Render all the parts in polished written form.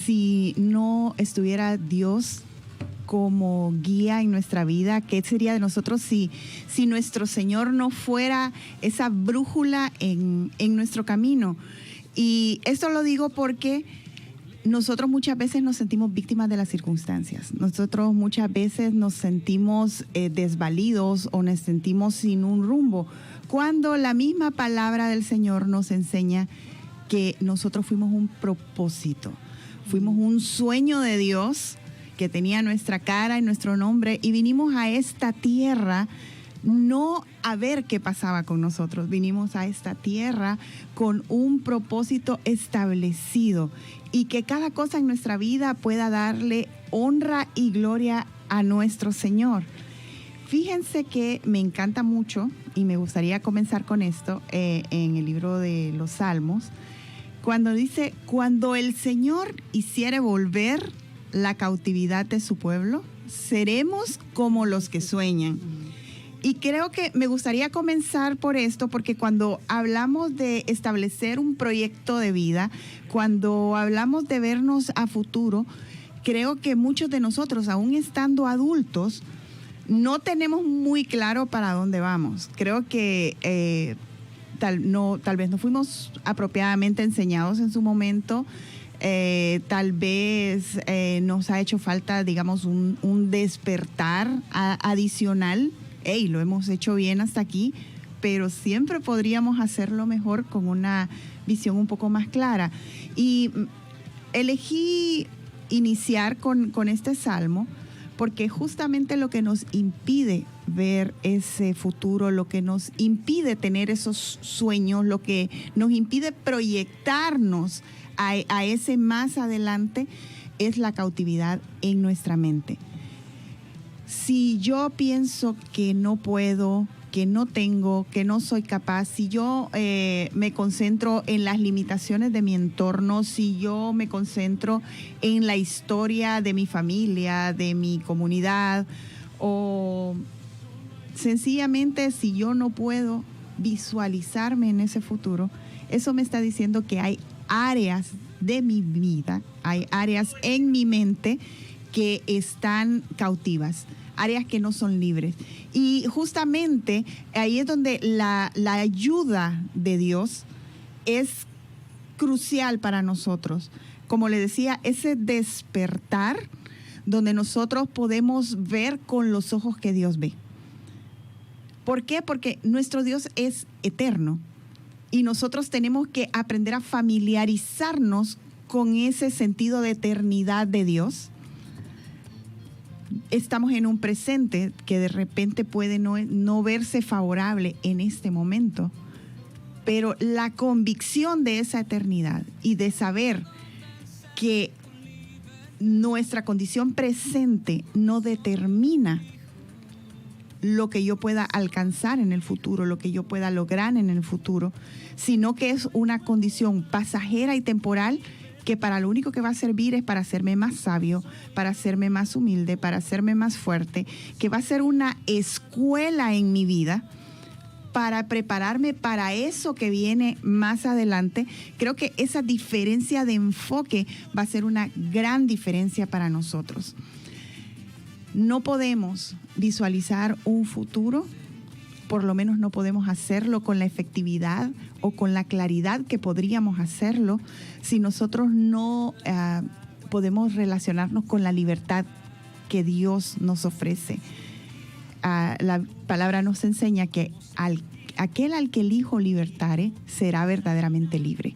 si no estuviera Dios como guía en nuestra vida? ¿Qué sería de nosotros si nuestro Señor no fuera esa brújula en nuestro camino? Y esto lo digo porque nosotros muchas veces nos sentimos víctimas de las circunstancias. Nosotros muchas veces nos sentimos desvalidos o nos sentimos sin un rumbo, cuando la misma palabra del Señor nos enseña que nosotros fuimos un propósito, fuimos un sueño de Dios que tenía nuestra cara y nuestro nombre, y vinimos a esta tierra no a ver qué pasaba con nosotros, vinimos a esta tierra con un propósito establecido, y que cada cosa en nuestra vida pueda darle honra y gloria a nuestro Señor. Fíjense que me encanta mucho, y me gustaría comenzar con esto, en el libro de los Salmos, cuando dice: cuando el Señor hiciere volver la cautividad de su pueblo, seremos como los que sueñan. Y creo que me gustaría comenzar por esto, porque cuando hablamos de establecer un proyecto de vida, cuando hablamos de vernos a futuro, creo que muchos de nosotros, aún estando adultos, no tenemos muy claro para dónde vamos. Creo que tal vez no fuimos apropiadamente enseñados en su momento. Tal vez nos ha hecho falta, digamos, un despertar adicional. Lo hemos hecho bien hasta aquí, pero siempre podríamos hacerlo mejor con una visión un poco más clara. Y elegí iniciar con este salmo porque justamente lo que nos impide ver ese futuro, lo que nos impide tener esos sueños, lo que nos impide proyectarnos a ese más adelante, es la cautividad en nuestra mente. Si yo pienso que no puedo, que no tengo, que no soy capaz, si yo me concentro en las limitaciones de mi entorno, si yo me concentro en la historia de mi familia, de mi comunidad, o sencillamente si yo no puedo visualizarme en ese futuro, eso me está diciendo que hay áreas de mi vida, hay áreas en mi mente que están cautivas, áreas que no son libres. Y justamente ahí es donde la ayuda de Dios es crucial para nosotros. Como le decía, ese despertar donde nosotros podemos ver con los ojos que Dios ve. ¿Por qué? Porque nuestro Dios es eterno y nosotros tenemos que aprender a familiarizarnos con ese sentido de eternidad de Dios. Estamos en un presente que de repente puede no verse favorable en este momento, pero la convicción de esa eternidad y de saber que nuestra condición presente no determina lo que yo pueda alcanzar en el futuro, lo que yo pueda lograr en el futuro, sino que es una condición pasajera y temporal que para lo único que va a servir es para hacerme más sabio, para hacerme más humilde, para hacerme más fuerte, que va a ser una escuela en mi vida para prepararme para eso que viene más adelante. Creo que esa diferencia de enfoque va a ser una gran diferencia para nosotros. No podemos visualizar un futuro, por lo menos no podemos hacerlo con la efectividad o con la claridad que podríamos hacerlo si nosotros no podemos relacionarnos con la libertad que Dios nos ofrece. La palabra nos enseña que aquel al que el Hijo libertare será verdaderamente libre.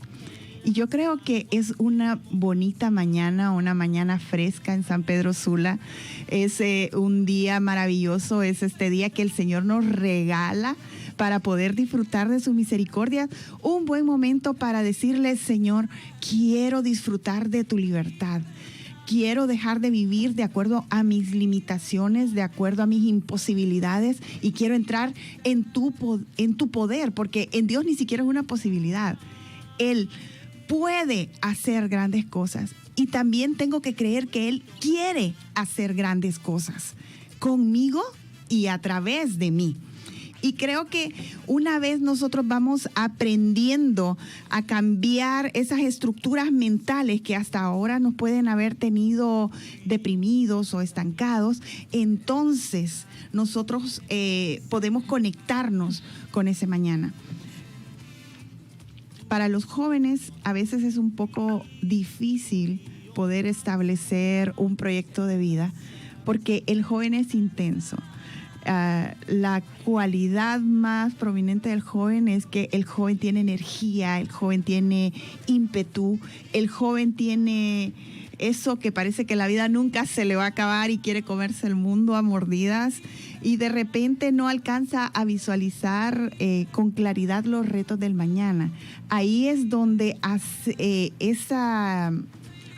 Y yo creo que es una bonita mañana, una mañana fresca en San Pedro Sula. Es un día maravilloso, es este día que el Señor nos regala para poder disfrutar de su misericordia. Un buen momento para decirle: Señor, quiero disfrutar de tu libertad. Quiero dejar de vivir de acuerdo a mis limitaciones, de acuerdo a mis imposibilidades, y quiero entrar en tu poder, porque en Dios ni siquiera es una posibilidad. Él puede hacer grandes cosas y también tengo que creer que Él quiere hacer grandes cosas conmigo y a través de mí. Y creo que una vez nosotros vamos aprendiendo a cambiar esas estructuras mentales que hasta ahora nos pueden haber tenido deprimidos o estancados, entonces nosotros podemos conectarnos con ese mañana. Para los jóvenes a veces es un poco difícil poder establecer un proyecto de vida porque el joven es intenso. La cualidad más prominente del joven es que el joven tiene energía, el joven tiene ímpetu, el joven tiene eso que parece que la vida nunca se le va a acabar y quiere comerse el mundo a mordidas y de repente no alcanza a visualizar con claridad los retos del mañana. Ahí es donde esa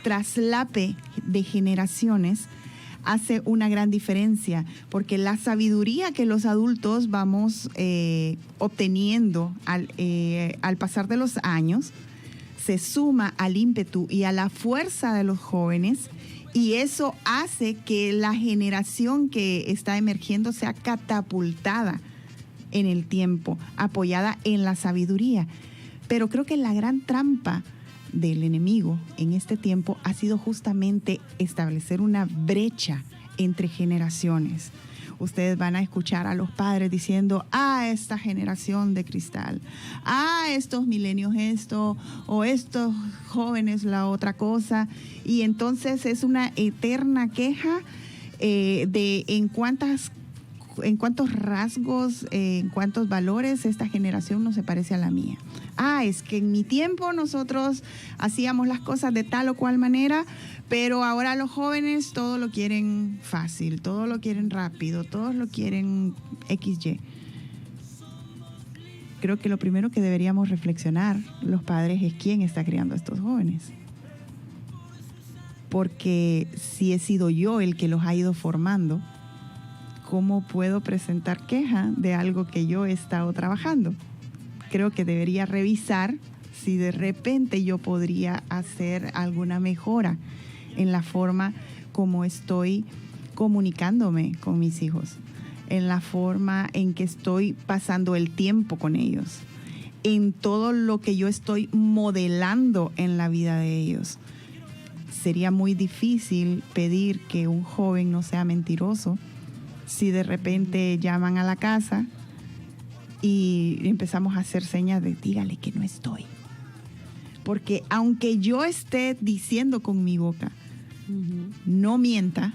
traslape de generaciones hace una gran diferencia, porque la sabiduría que los adultos vamos obteniendo al pasar de los años se suma al ímpetu y a la fuerza de los jóvenes, y eso hace que la generación que está emergiendo sea catapultada en el tiempo, apoyada en la sabiduría. Pero creo que la gran trampa del enemigo en este tiempo ha sido justamente establecer una brecha entre generaciones. Ustedes van a escuchar a los padres diciendo, esta generación de cristal, estos milenios esto, o estos jóvenes la otra cosa, y entonces es una eterna queja de en cuántos rasgos, en cuántos valores esta generación no se parece a la mía. Es que en mi tiempo nosotros hacíamos las cosas de tal o cual manera, pero ahora los jóvenes todo lo quieren fácil, todo lo quieren rápido, todos lo quieren XY. Creo que lo primero que deberíamos reflexionar los padres es quién está criando a estos jóvenes. Porque si he sido yo el que los ha ido formando, ¿cómo puedo presentar queja de algo que yo he estado trabajando? Creo que debería revisar si de repente yo podría hacer alguna mejora en la forma como estoy comunicándome con mis hijos, en la forma en que estoy pasando el tiempo con ellos, en todo lo que yo estoy modelando en la vida de ellos. Sería muy difícil pedir que un joven no sea mentiroso si de repente llaman a la casa y empezamos a hacer señas de dígale que no estoy. Porque aunque yo esté diciendo con mi boca, no mienta,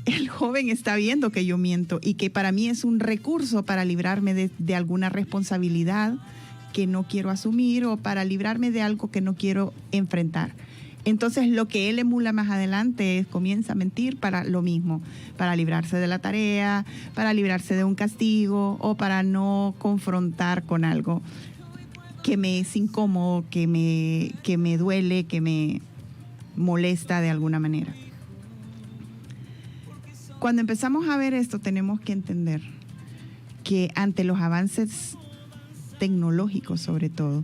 el joven está viendo que yo miento y que para mí es un recurso para librarme de alguna responsabilidad que no quiero asumir o para librarme de algo que no quiero enfrentar. Entonces lo que él emula más adelante es comienza a mentir para lo mismo, para librarse de la tarea, para librarse de un castigo o para no confrontar con algo que me es incómodo, que me duele, que me molesta de alguna manera. Cuando empezamos a ver esto tenemos que entender que ante los avances tecnológicos sobre todo,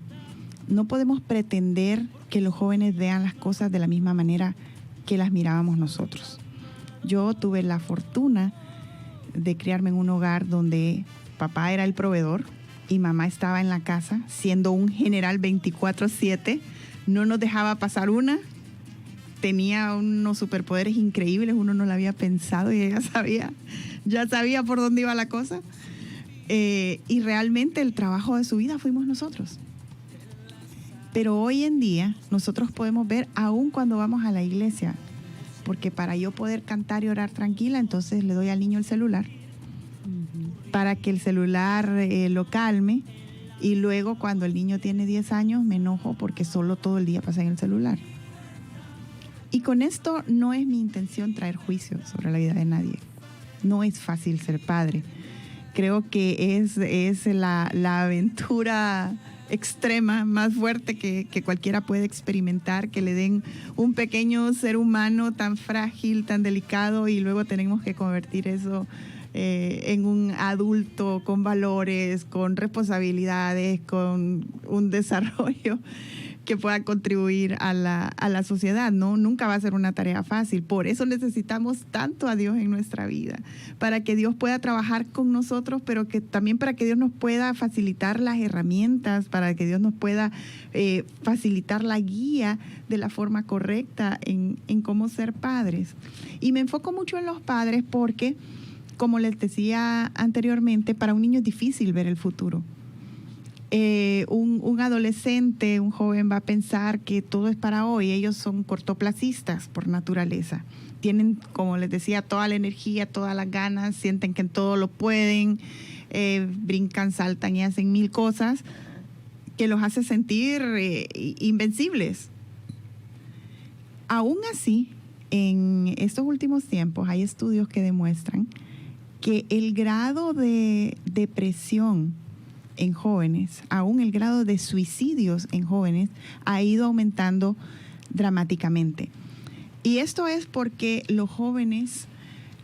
no podemos pretender que los jóvenes vean las cosas de la misma manera que las mirábamos nosotros. Yo tuve la fortuna de criarme en un hogar donde papá era el proveedor y mamá estaba en la casa siendo un general 24/7. No nos dejaba pasar una. Tenía unos superpoderes increíbles, uno no lo había pensado y ella ya sabía por dónde iba la cosa. Y realmente el trabajo de su vida fuimos nosotros. Pero hoy en día nosotros podemos ver aún cuando vamos a la iglesia, porque para yo poder cantar y orar tranquila, entonces le doy al niño el celular, para que el celular lo calme, y luego cuando el niño tiene 10 años me enojo porque solo todo el día pasa en el celular. Y con esto no es mi intención traer juicio sobre la vida de nadie. No es fácil ser padre. Creo que es la aventura extrema, más fuerte que cualquiera puede experimentar, que le den un pequeño ser humano tan frágil, tan delicado, y luego tenemos que convertir eso en un adulto con valores, con responsabilidades, con un desarrollo que pueda contribuir a la sociedad, ¿no? Nunca va a ser una tarea fácil. Por eso necesitamos tanto a Dios en nuestra vida, para que Dios pueda trabajar con nosotros, pero que también para que Dios nos pueda facilitar las herramientas, para que Dios nos pueda facilitar la guía de la forma correcta en cómo ser padres. Y me enfoco mucho en los padres porque, como les decía anteriormente, para un niño es difícil ver el futuro. Un adolescente, un joven va a pensar que todo es para hoy. Ellos son cortoplacistas por naturaleza. Tienen, como les decía, toda la energía, todas las ganas, sienten que en todo lo pueden, brincan, saltan y hacen mil cosas que los hace sentir invencibles. Aún así, en estos últimos tiempos hay estudios que demuestran que el grado de depresión en jóvenes, aún el grado de suicidios en jóvenes, ha ido aumentando dramáticamente. Y esto es porque los jóvenes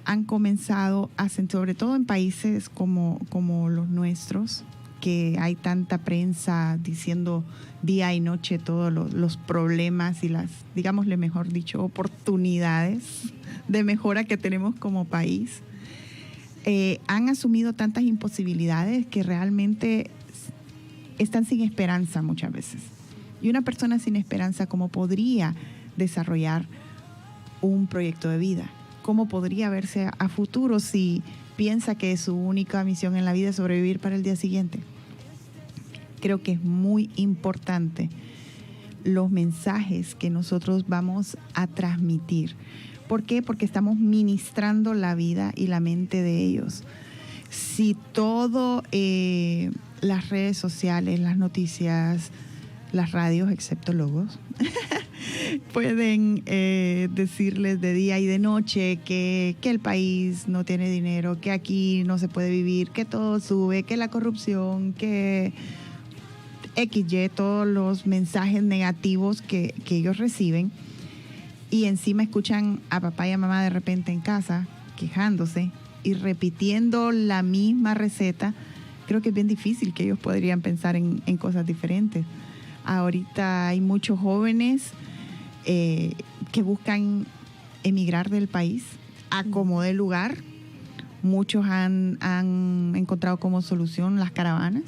han comenzado a sentir, sobre todo en países como los nuestros, que hay tanta prensa diciendo día y noche todos los problemas y las, digámosle mejor dicho, oportunidades de mejora que tenemos como país. Han asumido tantas imposibilidades que realmente están sin esperanza muchas veces. Y una persona sin esperanza, ¿cómo podría desarrollar un proyecto de vida? ¿Cómo podría verse a futuro si piensa que su única misión en la vida es sobrevivir para el día siguiente? Creo que es muy importante los mensajes que nosotros vamos a transmitir. ¿Por qué? Porque estamos ministrando la vida y la mente de ellos. Si todo, las redes sociales, las noticias, las radios, excepto Logos, pueden decirles de día y de noche que el país no tiene dinero, que aquí no se puede vivir, que todo sube, que la corrupción, que XY, todos los mensajes negativos que ellos reciben, y encima escuchan a papá y a mamá de repente en casa quejándose y repitiendo la misma receta, creo que es bien difícil que ellos podrían pensar en cosas diferentes. Ahorita hay muchos jóvenes que buscan emigrar del país a como dé lugar. Muchos han encontrado como solución las caravanas.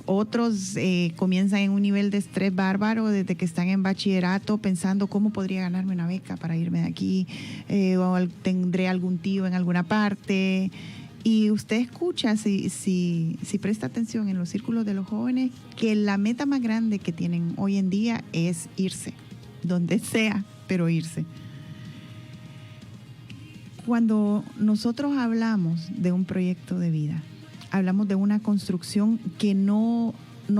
Otros comienzan en un nivel de estrés bárbaro desde que están en bachillerato, pensando cómo podría ganarme una beca para irme de aquí, o tendré algún tío en alguna parte. Y usted escucha, si presta atención en los círculos de los jóvenes, que la meta más grande que tienen hoy en día es irse, donde sea, pero irse. Cuando nosotros hablamos de un proyecto de vida, hablamos de una construcción que no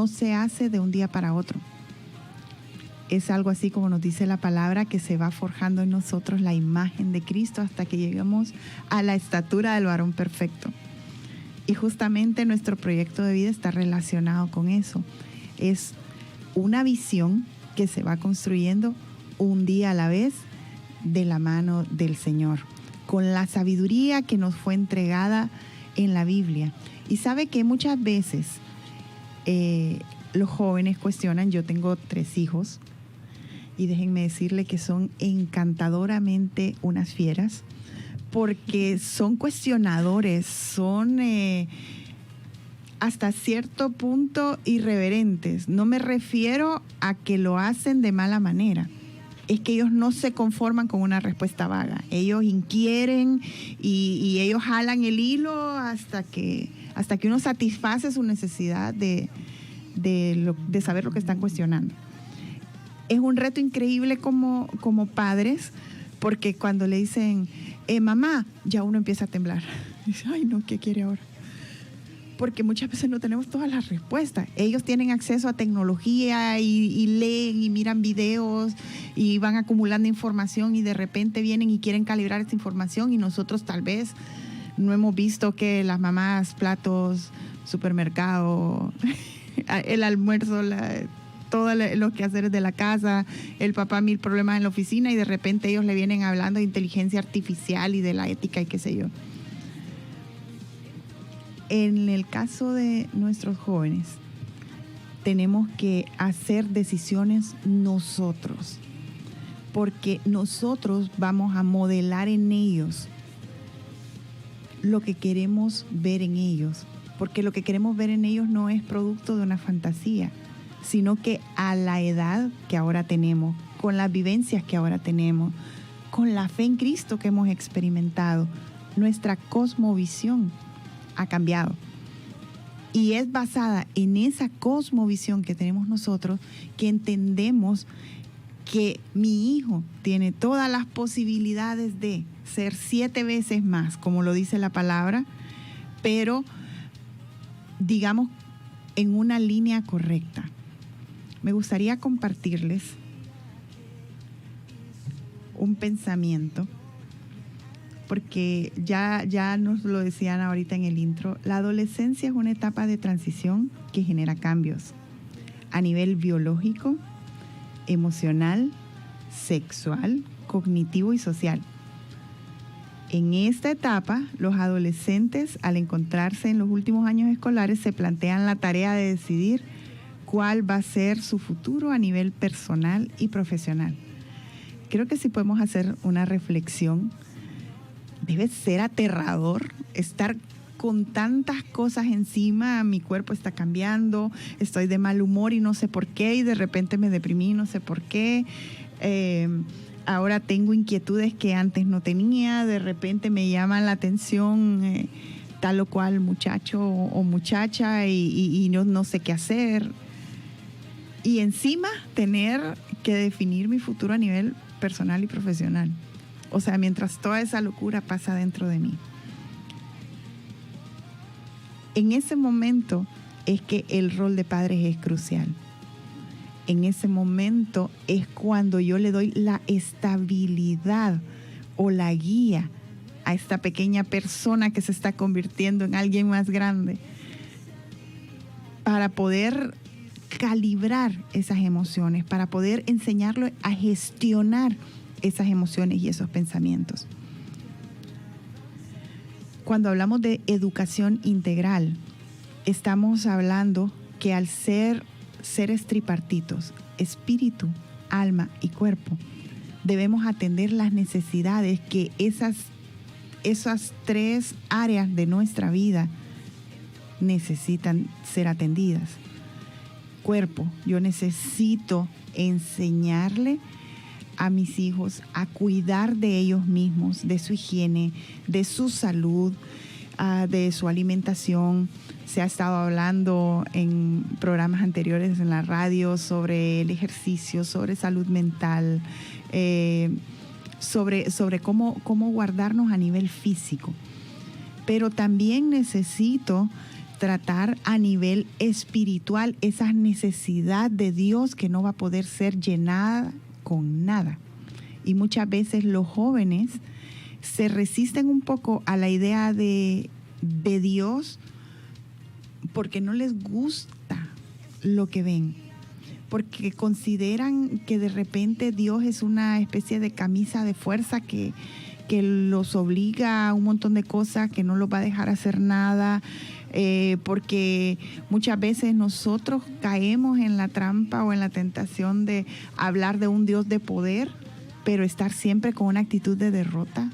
se hace de un día para otro. Es algo así como nos dice la palabra, que se va forjando en nosotros la imagen de Cristo hasta que lleguemos a la estatura del varón perfecto. Y justamente nuestro proyecto de vida está relacionado con eso. Es una visión que se va construyendo un día a la vez de la mano del Señor, con la sabiduría que nos fue entregada en la Biblia. Y sabe que muchas veces los jóvenes cuestionan. Yo tengo 3 hijos y déjenme decirle que son encantadoramente unas fieras, porque son cuestionadores, son hasta cierto punto irreverentes. No me refiero a que lo hacen de mala manera, es que ellos no se conforman con una respuesta vaga. Ellos inquieren y ellos jalan el hilo hasta que uno satisface su necesidad de saber lo que están cuestionando. Es un reto increíble como padres, porque cuando le dicen, mamá, ya uno empieza a temblar. Dice, ay no, ¿qué quiere ahora? Porque muchas veces no tenemos todas las respuestas. Ellos tienen acceso a tecnología y leen y miran videos y van acumulando información, y de repente vienen y quieren calibrar esta información, y nosotros tal vez no hemos visto que las mamás, platos, supermercado, el almuerzo, todo lo que hacer de la casa, el papá 1000 problemas en la oficina, y de repente ellos le vienen hablando de inteligencia artificial y de la ética y qué sé yo. En el caso de nuestros jóvenes, tenemos que hacer decisiones nosotros, porque nosotros vamos a modelar en ellos lo que queremos ver en ellos, porque lo que queremos ver en ellos no es producto de una fantasía, sino que a la edad que ahora tenemos, con las vivencias que ahora tenemos, con la fe en Cristo que hemos experimentado, nuestra cosmovisión ha cambiado. Y es basada en esa cosmovisión que tenemos nosotros que entendemos que mi hijo tiene todas las posibilidades de ser 7 veces más, como lo dice la palabra, pero digamos en una línea correcta. Me gustaría compartirles un pensamiento, porque ya nos lo decían ahorita en el intro, la adolescencia es una etapa de transición que genera cambios a nivel biológico, emocional, sexual, cognitivo y social. En esta etapa, los adolescentes, al encontrarse en los últimos años escolares, se plantean la tarea de decidir cuál va a ser su futuro a nivel personal y profesional. Creo que si podemos hacer una reflexión, debe ser aterrador estar con tantas cosas encima. Mi cuerpo está cambiando, estoy de mal humor y no sé por qué, y de repente me deprimí, no sé por qué. Ahora tengo inquietudes que antes no tenía, de repente me llaman la atención tal o cual muchacho o muchacha y no sé qué hacer. Y encima tener que definir mi futuro a nivel personal y profesional. O sea, mientras toda esa locura pasa dentro de mí. En ese momento es que el rol de padres es crucial. En ese momento es cuando yo le doy la estabilidad o la guía a esta pequeña persona que se está convirtiendo en alguien más grande para poder calibrar esas emociones, para poder enseñarlo a gestionar esas emociones y esos pensamientos. Cuando hablamos de educación integral, estamos hablando que al ser seres tripartitos, espíritu, alma y cuerpo, debemos atender las necesidades que esas 3 áreas de nuestra vida necesitan ser atendidas. Cuerpo, yo necesito enseñarle a mis hijos a cuidar de ellos mismos, de su higiene, de su salud, de su alimentación. Se ha estado hablando en programas anteriores en la radio sobre el ejercicio, sobre salud mental, sobre cómo guardarnos a nivel físico. Pero también necesito tratar a nivel espiritual esa necesidad de Dios que no va a poder ser llenada con nada. Y muchas veces los jóvenes se resisten un poco a la idea de Dios porque no les gusta lo que ven, porque consideran que de repente Dios es una especie de camisa de fuerza que los obliga a un montón de cosas, que no los va a dejar hacer nada, porque muchas veces nosotros caemos en la trampa o en la tentación de hablar de un Dios de poder, pero estar siempre con una actitud de derrota.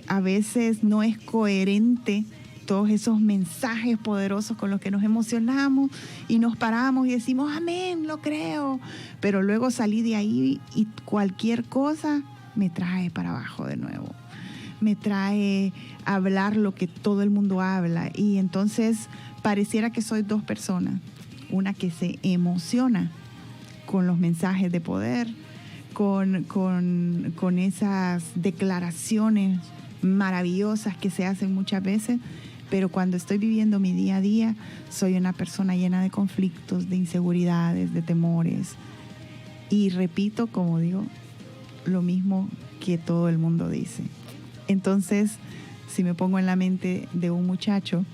A veces no es coherente todos esos mensajes poderosos con los que nos emocionamos y nos paramos y decimos, amén, lo creo, pero luego salí de ahí y cualquier cosa me trae para abajo de nuevo. Me trae a hablar lo que todo el mundo habla, y entonces pareciera que soy 2 personas. Una que se emociona con los mensajes de poder, con esas declaraciones maravillosas que se hacen muchas veces, pero cuando estoy viviendo mi día a día, soy una persona llena de conflictos, de inseguridades, de temores. Y repito, como digo, lo mismo que todo el mundo dice. Entonces, si me pongo en la mente de un muchacho,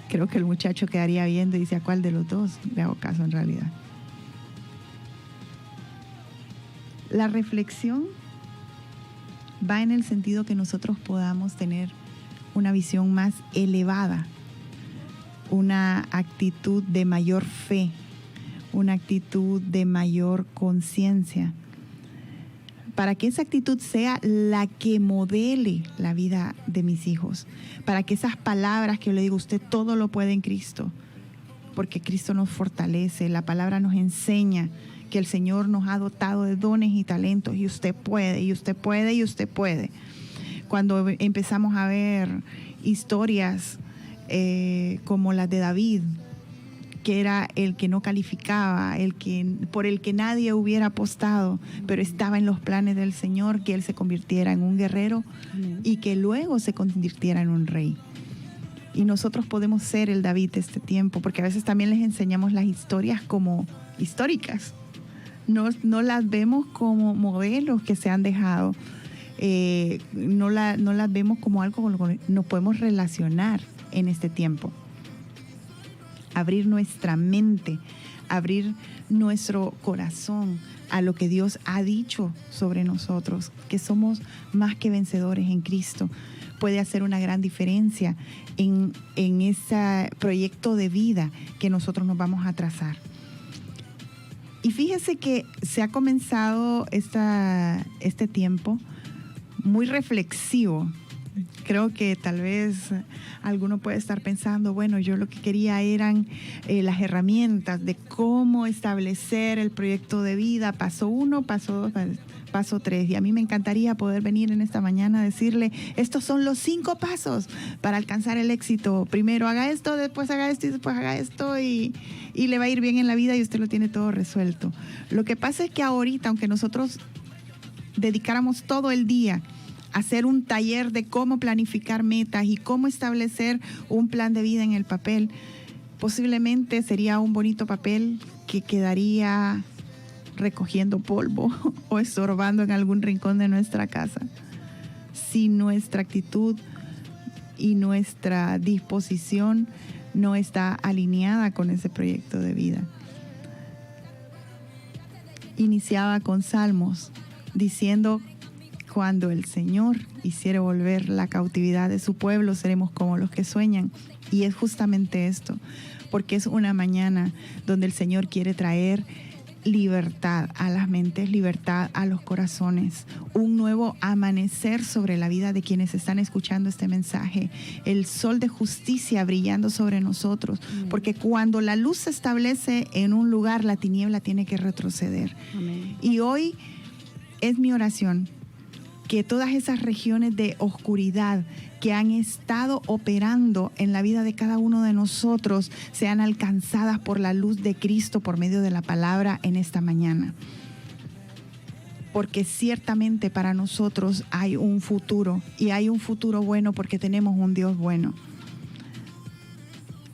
creo que el muchacho quedaría viendo y dice, ¿a cuál de los 2 le hago caso en realidad? La reflexión va en el sentido que nosotros podamos tener una visión más elevada, una actitud de mayor fe, una actitud de mayor conciencia, para que esa actitud sea la que modele la vida de mis hijos, para que esas palabras que yo le digo, usted todo lo puede en Cristo, porque Cristo nos fortalece, la palabra nos enseña que el Señor nos ha dotado de dones y talentos, y usted puede, y usted puede, y usted puede. Cuando empezamos a ver historias como las de David, que era el que no calificaba, por el que nadie hubiera apostado, pero estaba en los planes del Señor que él se convirtiera en un guerrero y que luego se convirtiera en un rey. Y nosotros podemos ser el David de este tiempo, porque a veces también les enseñamos las historias como históricas. No las vemos como modelos que se han dejado, no las vemos como algo con lo que nos podemos relacionar en este tiempo. Abrir nuestra mente, abrir nuestro corazón a lo que Dios ha dicho sobre nosotros, que somos más que vencedores en Cristo, puede hacer una gran diferencia en ese proyecto de vida que nosotros nos vamos a trazar. Y fíjese que se ha comenzado este tiempo muy reflexivo. Creo que tal vez alguno puede estar pensando, bueno, yo lo que quería eran las herramientas de cómo establecer el proyecto de vida, paso 1, paso 2, paso 3. Y a mí me encantaría poder venir en esta mañana a decirle, estos son los 5 pasos para alcanzar el éxito. Primero haga esto, después haga esto y después haga esto y le va a ir bien en la vida y usted lo tiene todo resuelto. Lo que pasa es que ahorita, aunque nosotros dedicáramos todo el día hacer un taller de cómo planificar metas y cómo establecer un plan de vida en el papel, posiblemente sería un bonito papel que quedaría recogiendo polvo o estorbando en algún rincón de nuestra casa. Si nuestra actitud y nuestra disposición no está alineada con ese proyecto de vida. Iniciaba con Salmos diciendo: cuando el Señor hiciere volver la cautividad de su pueblo, seremos como los que sueñan. Y es justamente esto, porque es una mañana donde el Señor quiere traer libertad a las mentes, libertad a los corazones, un nuevo amanecer sobre la vida de quienes están escuchando este mensaje, el sol de justicia brillando sobre nosotros, porque cuando la luz se establece en un lugar, la tiniebla tiene que retroceder. Amén. Y hoy es mi oración que todas esas regiones de oscuridad que han estado operando en la vida de cada uno de nosotros sean alcanzadas por la luz de Cristo por medio de la palabra en esta mañana. Porque ciertamente para nosotros hay un futuro, y hay un futuro bueno porque tenemos un Dios bueno.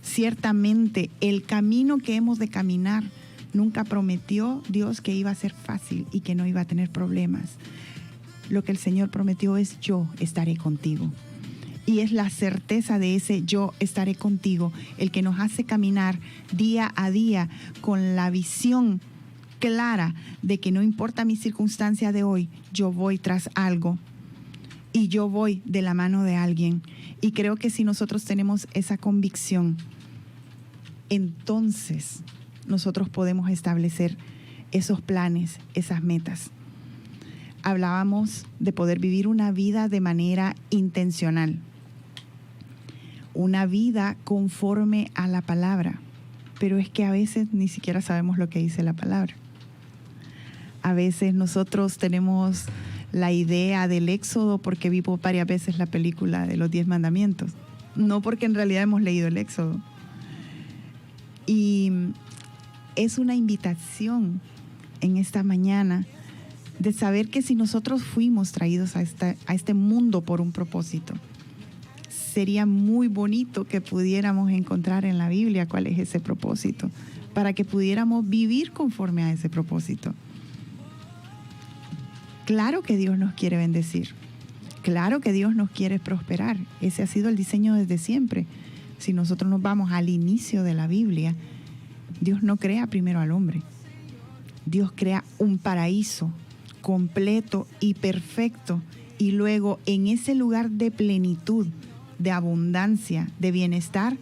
Ciertamente el camino que hemos de caminar, nunca prometió Dios que iba a ser fácil y que no iba a tener problemas. Lo que el Señor prometió es: yo estaré contigo. Y es la certeza de ese yo estaré contigo el que nos hace caminar día a día con la visión clara de que no importa mi circunstancia de hoy, yo voy tras algo y yo voy de la mano de alguien. Y creo que si nosotros tenemos esa convicción, entonces nosotros podemos establecer esos planes, esas metas. Hablábamos de poder vivir una vida de manera intencional, una vida conforme a la palabra, pero es que a veces ni siquiera sabemos lo que dice la palabra. A veces nosotros tenemos la idea del Éxodo porque vimos varias veces la película de los 10 mandamientos, no porque en realidad hemos leído el Éxodo. Y es una invitación en esta mañana de saber que si nosotros fuimos traídos a este mundo por un propósito, sería muy bonito que pudiéramos encontrar en la Biblia cuál es ese propósito, para que pudiéramos vivir conforme a ese propósito. Claro que Dios nos quiere bendecir, claro que Dios nos quiere prosperar, ese ha sido el diseño desde siempre. Si nosotros nos vamos al inicio de la Biblia, Dios no crea primero al hombre, Dios crea un paraíso completo y perfecto, y luego en ese lugar de plenitud, de abundancia, de bienestar,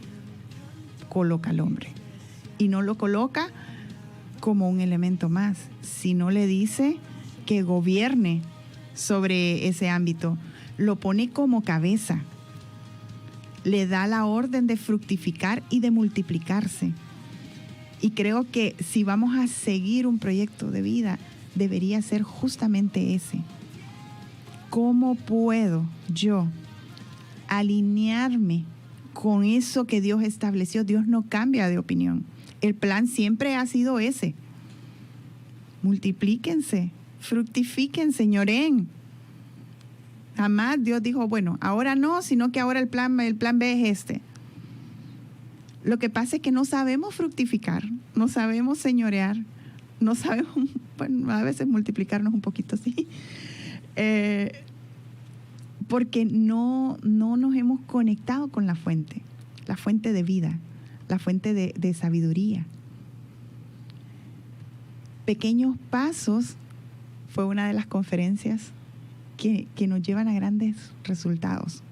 coloca al hombre. Y no lo coloca como un elemento más, sino le dice que gobierne sobre ese ámbito. Lo pone como cabeza. Le da la orden de fructificar y de multiplicarse. Y creo que si vamos a seguir un proyecto de vida, debería ser justamente ese. ¿Cómo puedo yo alinearme con eso que Dios estableció? Dios no cambia de opinión. El plan siempre ha sido ese. Multiplíquense, fructifiquen, señoren. Jamás Dios dijo, bueno, ahora no, sino que ahora el plan B es este. Lo que pasa es que no sabemos fructificar, no sabemos señorear, no sabemos, bueno, a veces multiplicarnos un poquito, sí. Porque no nos hemos conectado con la fuente de vida, la fuente de sabiduría. Pequeños pasos fue una de las conferencias que nos llevan a grandes resultados.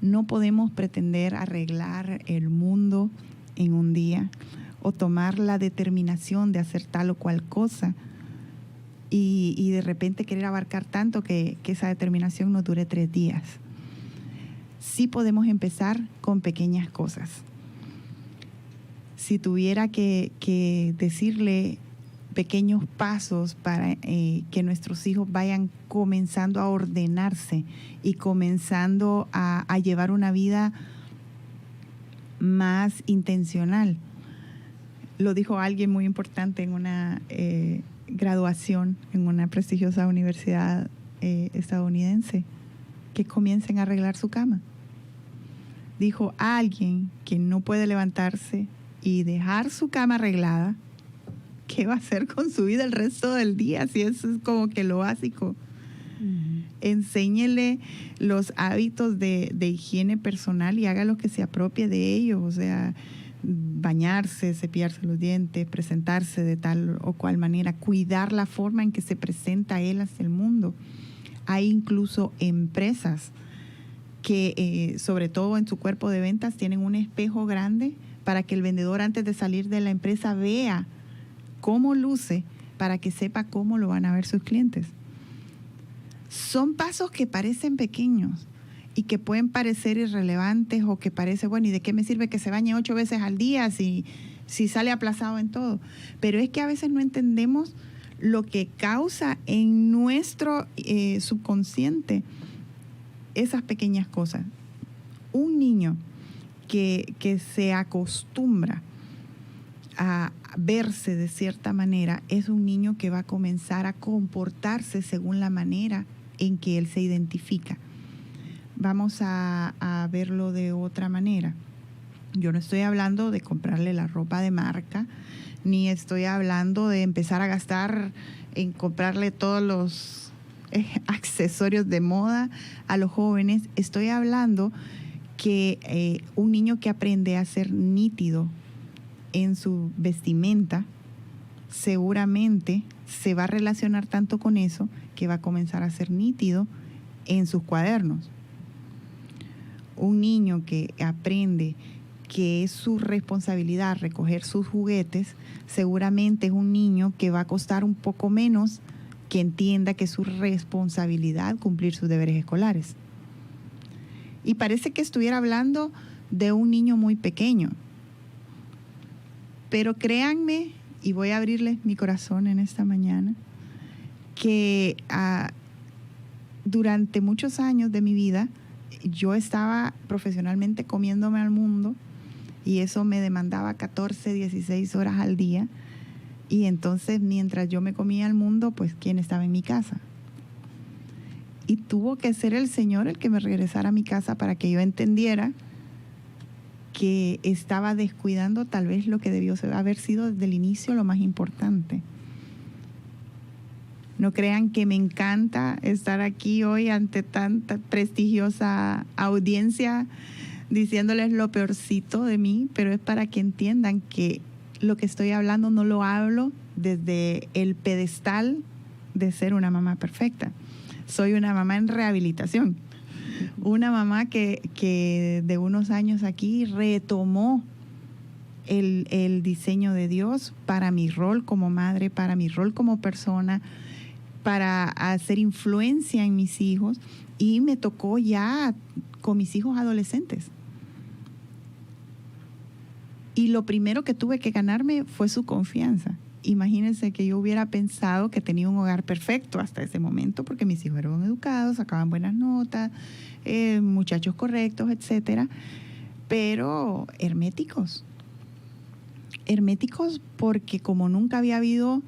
No podemos pretender arreglar el mundo en un día o tomar la determinación de hacer tal o cual cosa y de repente querer abarcar tanto que esa determinación nos dure 3 días. Sí podemos empezar con pequeñas cosas. Si tuviera que decirle pequeños pasos para que nuestros hijos vayan comenzando a ordenarse y comenzando a llevar una vida más intencional. Lo dijo alguien muy importante en una graduación en una prestigiosa universidad estadounidense, que comiencen a arreglar su cama. Dijo, alguien que no puede levantarse y dejar su cama arreglada, ¿qué va a hacer con su vida el resto del día? Si eso es como que lo básico. Enséñele los hábitos de higiene personal y haga lo que se apropie de ellos. O sea, bañarse, cepillarse los dientes, presentarse de tal o cual manera, cuidar la forma en que se presenta él hacia el mundo. Hay incluso empresas que, sobre todo en su cuerpo de ventas, tienen un espejo grande para que el vendedor, antes de salir de la empresa, vea cómo luce, para que sepa cómo lo van a ver sus clientes. Son pasos que parecen pequeños y que pueden parecer irrelevantes o que parece, bueno, ¿y de qué me sirve que se bañe 8 veces al día si sale aplazado en todo? Pero es que a veces no entendemos lo que causa en nuestro subconsciente esas pequeñas cosas. Un niño que se acostumbra a verse de cierta manera es un niño que va a comenzar a comportarse según la manera en que él se identifica. Vamos a verlo de otra manera. Yo no estoy hablando de comprarle la ropa de marca, ni estoy hablando de empezar a gastar en comprarle todos los accesorios de moda a los jóvenes. Estoy hablando que un niño que aprende a ser nítido en su vestimenta, seguramente se va a relacionar tanto con eso que va a comenzar a ser nítido en sus cuadernos. Un niño que aprende que es su responsabilidad recoger sus juguetes, seguramente es un niño que va a costar un poco menos que entienda que es su responsabilidad cumplir sus deberes escolares. Y parece que estuviera hablando de un niño muy pequeño. Pero créanme, y voy a abrirles mi corazón en esta mañana, que durante muchos años de mi vida yo estaba profesionalmente comiéndome al mundo y eso me demandaba 14, 16 horas al día. Y entonces, mientras yo me comía al mundo, pues, ¿quién estaba en mi casa? Y tuvo que ser el Señor el que me regresara a mi casa para que yo entendiera que estaba descuidando tal vez lo que debió haber sido desde el inicio lo más importante. No crean que me encanta estar aquí hoy ante tanta prestigiosa audiencia diciéndoles lo peorcito de mí, pero es para que entiendan que lo que estoy hablando no lo hablo desde el pedestal de ser una mamá perfecta. Soy una mamá en rehabilitación. Una mamá que de unos años aquí retomó el diseño de Dios para mi rol como madre, para mi rol como persona, para hacer influencia en mis hijos, y me tocó ya con mis hijos adolescentes. Y lo primero que tuve que ganarme fue su confianza. Imagínense que yo hubiera pensado que tenía un hogar perfecto hasta ese momento, porque mis hijos eran educados, sacaban buenas notas, muchachos correctos, etcétera, pero herméticos. Herméticos porque como nunca había habido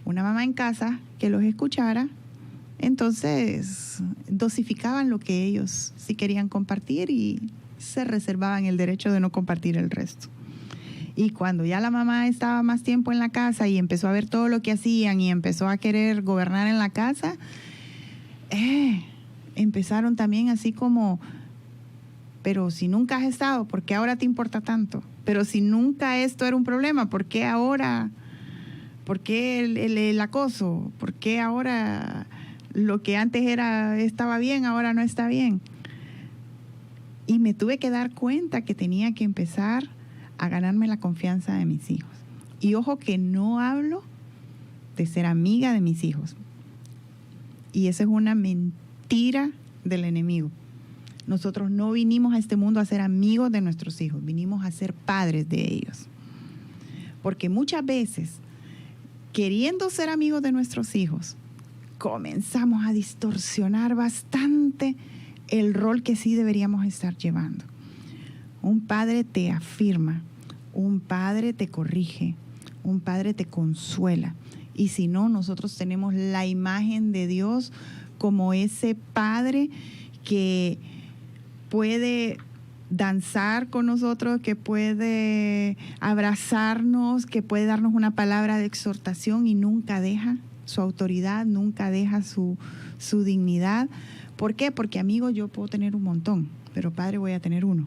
una mamá en casa que los escuchara, entonces dosificaban lo que ellos sí querían compartir y se reservaban el derecho de no compartir el resto. Y cuando ya la mamá estaba más tiempo en la casa y empezó a ver todo lo que hacían y empezó a querer gobernar en la casa, empezaron también así como, pero si nunca has estado, ¿por qué ahora te importa tanto? Pero si nunca esto era un problema, ¿por qué ahora? ¿Por qué el acoso? ¿Por qué ahora lo que antes estaba bien, ahora no está bien? Y me tuve que dar cuenta que tenía que empezar a ganarme la confianza de mis hijos. Y ojo que no hablo de ser amiga de mis hijos. Y eso es una mentira del enemigo. Nosotros no vinimos a este mundo a ser amigos de nuestros hijos, vinimos a ser padres de ellos. Porque muchas veces, queriendo ser amigos de nuestros hijos, comenzamos a distorsionar bastante el rol que sí deberíamos estar llevando. Un padre te afirma, un padre te corrige, un padre te consuela. Y si no, nosotros tenemos la imagen de Dios como ese padre que puede danzar con nosotros, que puede abrazarnos, que puede darnos una palabra de exhortación y nunca deja su autoridad, nunca deja su dignidad. ¿Por qué? Porque amigos yo puedo tener un montón, pero padre voy a tener uno.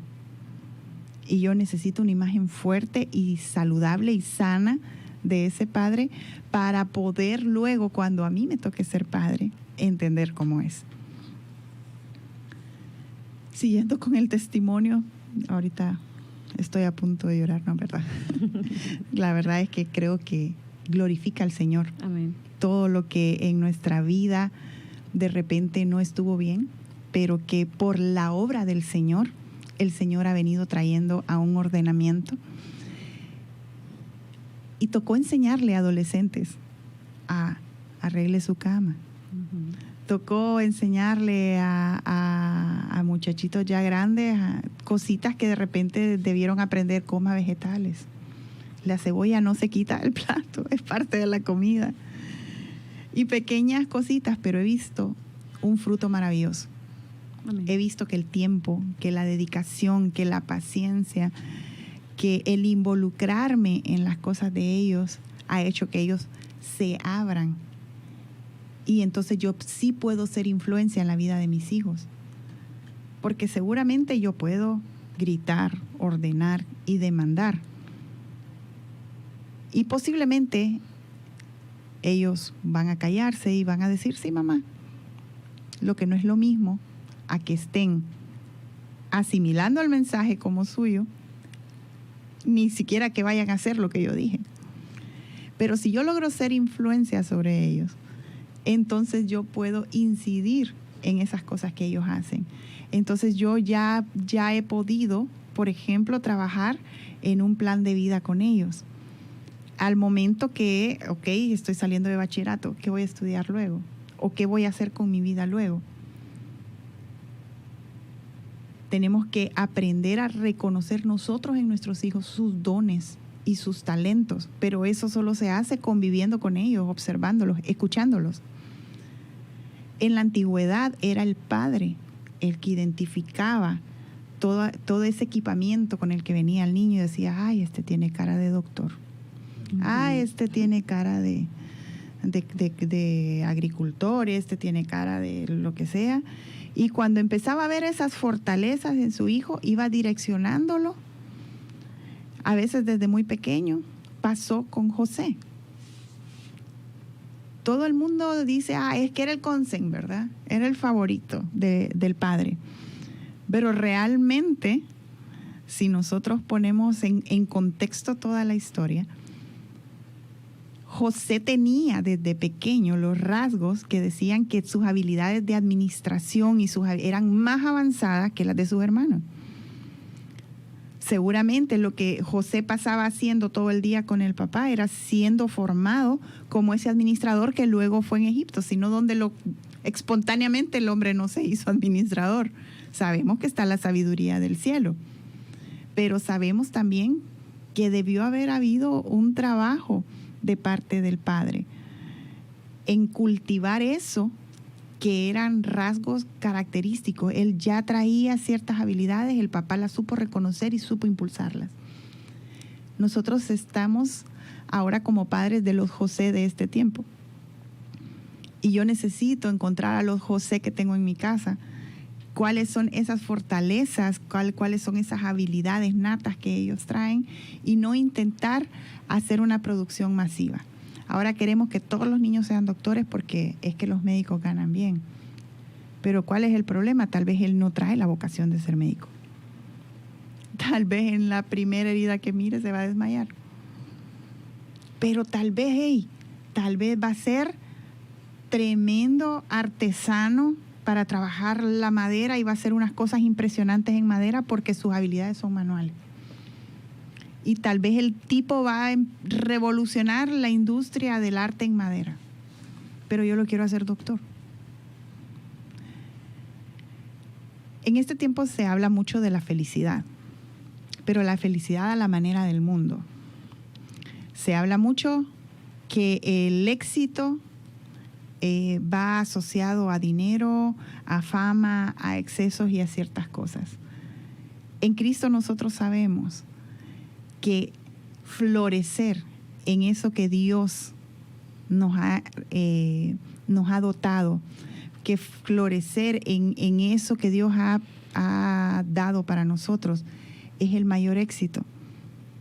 Y yo necesito una imagen fuerte y saludable y sana de ese padre para poder luego, cuando a mí me toque ser padre, entender cómo es. Siguiendo con el testimonio, ahorita estoy a punto de llorar, ¿no? ¿Verdad? La verdad es que creo que glorifica al Señor. Amén. Todo lo que en nuestra vida de repente no estuvo bien, pero que por la obra del Señor, el Señor ha venido trayendo a un ordenamiento. Y tocó enseñarle a adolescentes a arregle su cama. Uh-huh. Tocó enseñarle a muchachitos ya grandes cositas que de repente debieron aprender, coma vegetales. La cebolla no se quita del plato, es parte de la comida. Y pequeñas cositas, pero he visto un fruto maravilloso. Amén. He visto que el tiempo, que la dedicación, que la paciencia, que el involucrarme en las cosas de ellos ha hecho que ellos se abran. Y entonces yo sí puedo ser influencia en la vida de mis hijos. Porque seguramente yo puedo gritar, ordenar y demandar. Y posiblemente ellos van a callarse y van a decir, sí, mamá. Lo que no es lo mismo a que estén asimilando el mensaje como suyo, ni siquiera que vayan a hacer lo que yo dije. Pero si yo logro ser influencia sobre ellos, entonces yo puedo incidir en esas cosas que ellos hacen. Entonces yo ya he podido, por ejemplo, trabajar en un plan de vida con ellos. Al momento que, estoy saliendo de bachillerato, ¿qué voy a estudiar luego? ¿O qué voy a hacer con mi vida luego? Tenemos que aprender a reconocer nosotros en nuestros hijos sus dones y sus talentos, pero eso solo se hace conviviendo con ellos, observándolos, escuchándolos. En la antigüedad era el padre el que identificaba todo ese equipamiento con el que venía el niño y decía, ay, este tiene cara de doctor, ay, este tiene cara de agricultor, este tiene cara de lo que sea. Y cuando empezaba a ver esas fortalezas en su hijo, iba direccionándolo. A veces desde muy pequeño pasó con José. Todo el mundo dice, es que era el consen, ¿verdad? Era el favorito del padre. Pero realmente si nosotros ponemos en contexto toda la historia, José tenía desde pequeño los rasgos que decían que sus habilidades de administración eran más avanzadas que las de sus hermanos. Seguramente lo que José pasaba haciendo todo el día con el papá era siendo formado como ese administrador que luego fue en Egipto, sino donde espontáneamente el hombre no se hizo administrador. Sabemos que está la sabiduría del cielo, pero sabemos también que debió haber habido un trabajo de parte del padre en cultivar eso que eran rasgos característicos. Él ya traía ciertas habilidades, el papá las supo reconocer y supo impulsarlas. Nosotros estamos ahora como padres de los José de este tiempo. Y yo necesito encontrar a los José que tengo en mi casa. Cuáles son esas fortalezas, cuáles son esas habilidades natas que ellos traen, y no intentar hacer una producción masiva. Ahora queremos que todos los niños sean doctores porque es que los médicos ganan bien. Pero ¿cuál es el problema? Tal vez él no trae la vocación de ser médico. Tal vez en la primera herida que mire se va a desmayar. Pero tal vez va a ser tremendo artesano para trabajar la madera y va a hacer unas cosas impresionantes en madera porque sus habilidades son manuales. Y tal vez el tipo va a revolucionar la industria del arte en madera. Pero yo lo quiero hacer doctor. En este tiempo se habla mucho de la felicidad, pero la felicidad a la manera del mundo. Se habla mucho que el éxito va asociado a dinero, a fama, a excesos y a ciertas cosas. En Cristo nosotros sabemos que florecer en eso que Dios nos ha dotado, que florecer en eso que Dios ha dado para nosotros es el mayor éxito.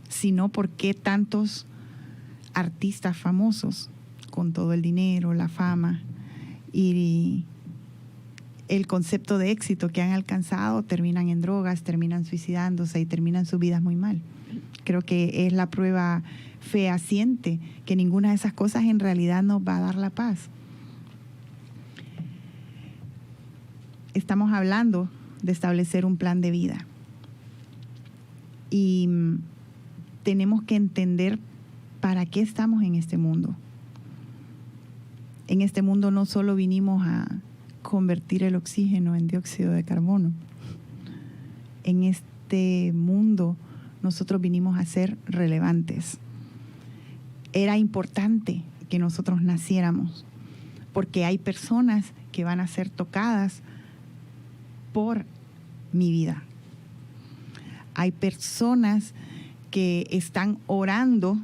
Si no, ¿por qué tantos artistas famosos con todo el dinero, la fama y el concepto de éxito que han alcanzado terminan en drogas, terminan suicidándose y terminan sus vidas muy mal? Creo que es la prueba fehaciente que ninguna de esas cosas en realidad nos va a dar la paz. Estamos hablando de establecer un plan de vida y tenemos que entender para qué estamos en este mundo. En este mundo no solo vinimos a convertir el oxígeno en dióxido de carbono. En este mundo nosotros vinimos a ser relevantes. Era importante que nosotros naciéramos porque hay personas que van a ser tocadas por mi vida. Hay personas que están orando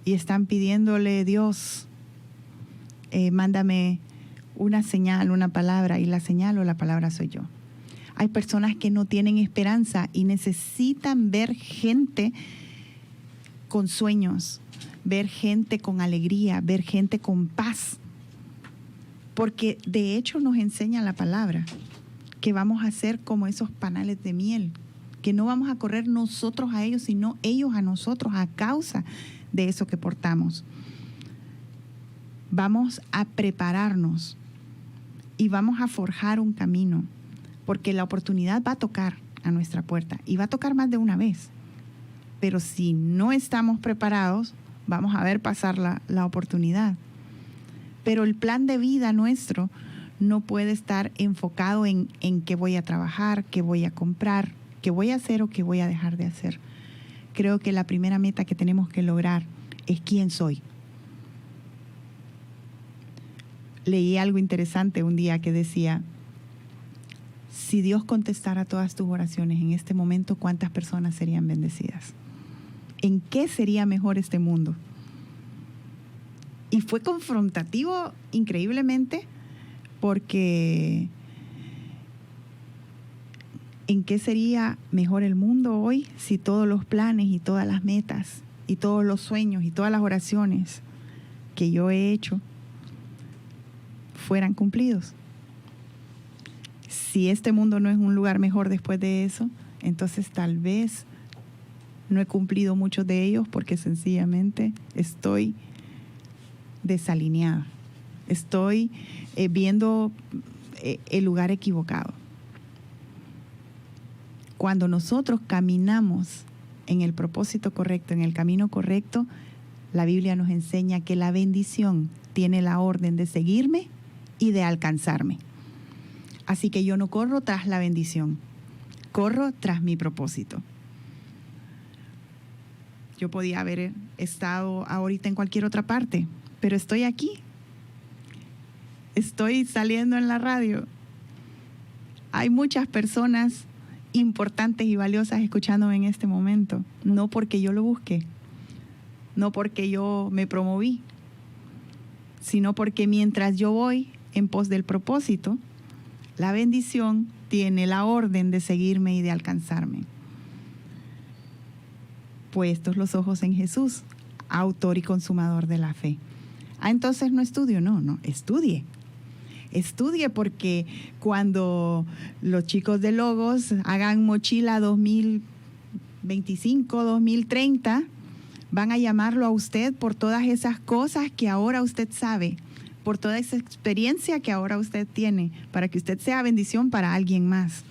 y están pidiéndole: Dios, mándame una señal, una palabra, y la señal o la palabra soy yo. Hay personas que no tienen esperanza y necesitan ver gente con sueños, ver gente con alegría, ver gente con paz. Porque de hecho nos enseña la palabra que vamos a ser como esos panales de miel, que no vamos a correr nosotros a ellos, sino ellos a nosotros a causa de eso que portamos. Vamos a prepararnos y vamos a forjar un camino, porque la oportunidad va a tocar a nuestra puerta y va a tocar más de una vez. Pero si no estamos preparados, vamos a ver pasar la oportunidad. Pero el plan de vida nuestro no puede estar enfocado en qué voy a trabajar, qué voy a comprar, qué voy a hacer o qué voy a dejar de hacer. Creo que la primera meta que tenemos que lograr es quién soy. Leí algo interesante un día que decía: si Dios contestara todas tus oraciones en este momento, ¿cuántas personas serían bendecidas? ¿En qué sería mejor este mundo? Y fue confrontativo increíblemente, porque ¿en qué sería mejor el mundo hoy si todos los planes y todas las metas y todos los sueños y todas las oraciones que yo he hecho fueran cumplidos? Si este mundo no es un lugar mejor después de eso, entonces tal vez no he cumplido muchos de ellos porque sencillamente estoy desalineada. Estoy viendo el lugar equivocado. Cuando nosotros caminamos en el propósito correcto, en el camino correcto, la Biblia nos enseña que la bendición tiene la orden de seguirme y de alcanzarme. Así que yo no corro tras la bendición, corro tras mi propósito. Yo podía haber estado ahorita en cualquier otra parte, pero estoy aquí. Estoy saliendo en la radio. Hay muchas personas importantes y valiosas escuchándome en este momento, no porque yo lo busque, no porque yo me promoví, sino porque mientras yo voy en pos del propósito, la bendición tiene la orden de seguirme y de alcanzarme. Puestos los ojos en Jesús, autor y consumador de la fe. Entonces no estudio, no, estudie. Estudie, porque cuando los chicos de Logos hagan mochila 2025, 2030, van a llamarlo a usted por todas esas cosas que ahora usted sabe, por toda esa experiencia que ahora usted tiene, para que usted sea bendición para alguien más.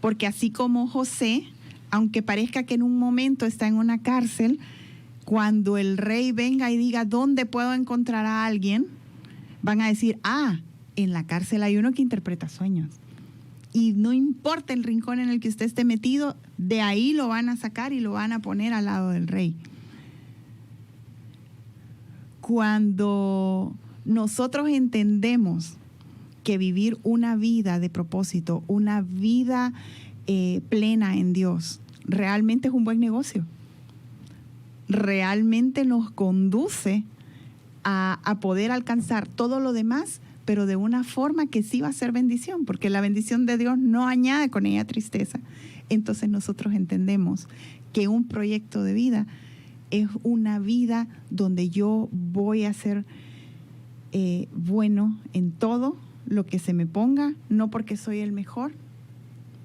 Porque así como José, aunque parezca que en un momento está en una cárcel, cuando el rey venga y diga, ¿dónde puedo encontrar a alguien?, van a decir, en la cárcel hay uno que interpreta sueños. Y no importa el rincón en el que usted esté metido, de ahí lo van a sacar y lo van a poner al lado del rey. Cuando nosotros entendemos que vivir una vida de propósito, una vida plena en Dios, realmente es un buen negocio. Realmente nos conduce a poder alcanzar todo lo demás, pero de una forma que sí va a ser bendición, porque la bendición de Dios no añade con ella tristeza. Entonces nosotros entendemos que un proyecto de vida es una vida donde yo voy a ser bueno en todo lo que se me ponga, no porque soy el mejor,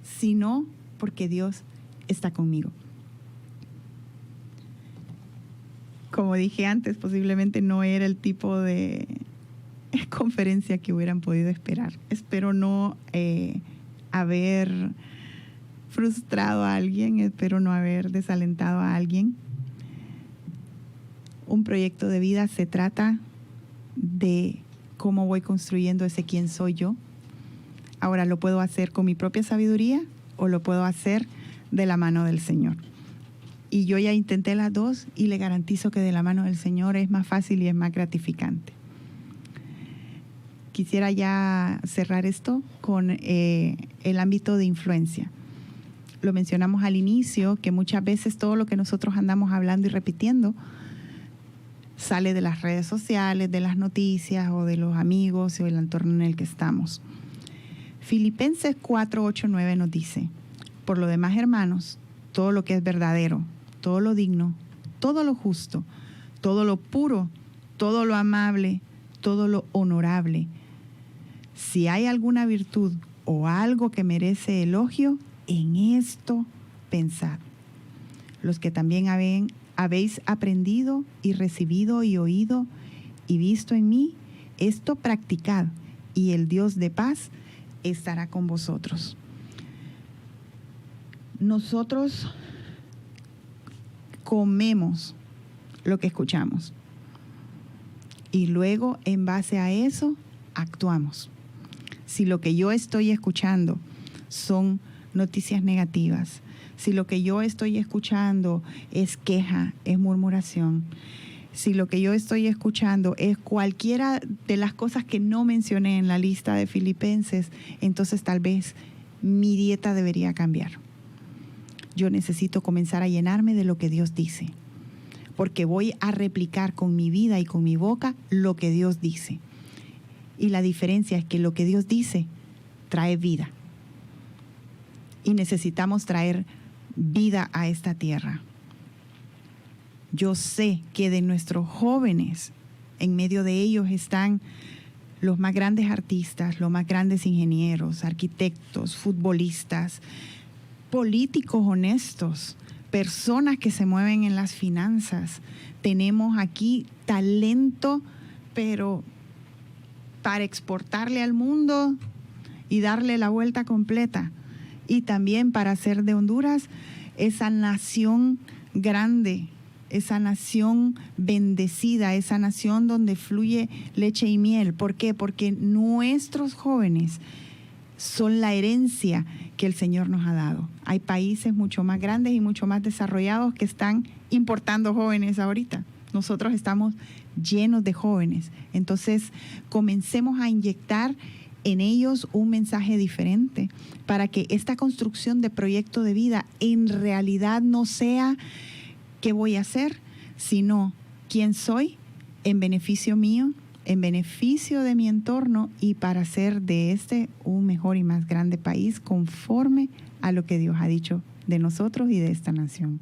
sino porque Dios está conmigo. Como dije antes, posiblemente no era el tipo de conferencia que hubieran podido esperar. Espero no haber frustrado a alguien, espero no haber desalentado a alguien. Un proyecto de vida se trata de cómo voy construyendo ese quién soy yo. Ahora, lo puedo hacer con mi propia sabiduría o lo puedo hacer de la mano del Señor. Y yo ya intenté las dos y le garantizo que de la mano del Señor es más fácil y es más gratificante. Quisiera ya cerrar esto con el ámbito de influencia. Lo mencionamos al inicio, que muchas veces todo lo que nosotros andamos hablando y repitiendo sale de las redes sociales, de las noticias o de los amigos o del entorno en el que estamos. Filipenses 4, 8, 9 nos dice: por lo demás, hermanos, todo lo que es verdadero, todo lo digno, todo lo justo, todo lo puro, todo lo amable, todo lo honorable. Si hay alguna virtud o algo que merece elogio, en esto pensad. Los que también habéis aprendido y recibido y oído y visto en mí, esto practicad, y el Dios de paz estará con vosotros. Nosotros comemos lo que escuchamos y luego en base a eso actuamos. Si lo que yo estoy escuchando son noticias negativas, si lo que yo estoy escuchando es queja, es murmuración, si lo que yo estoy escuchando es cualquiera de las cosas que no mencioné en la lista de Filipenses, entonces tal vez mi dieta debería cambiar. Yo necesito comenzar a llenarme de lo que Dios dice, porque voy a replicar con mi vida y con mi boca lo que Dios dice. Y la diferencia es que lo que Dios dice trae vida. Y necesitamos traer vida a esta tierra. Yo sé que de nuestros jóvenes, en medio de ellos están los más grandes artistas, los más grandes ingenieros, arquitectos, futbolistas, políticos honestos, personas que se mueven en las finanzas. Tenemos aquí talento, pero para exportarle al mundo y darle la vuelta completa. Y también para hacer de Honduras esa nación grande, esa nación bendecida, esa nación donde fluye leche y miel. ¿Por qué? Porque nuestros jóvenes son la herencia que el Señor nos ha dado. Hay países mucho más grandes y mucho más desarrollados que están importando jóvenes ahorita. Nosotros estamos llenos de jóvenes. Entonces, comencemos a inyectar en ellos un mensaje diferente para que esta construcción de proyecto de vida en realidad no sea qué voy a hacer, sino quién soy en beneficio mío, en beneficio de mi entorno y para hacer de este un mejor y más grande país conforme a lo que Dios ha dicho de nosotros y de esta nación.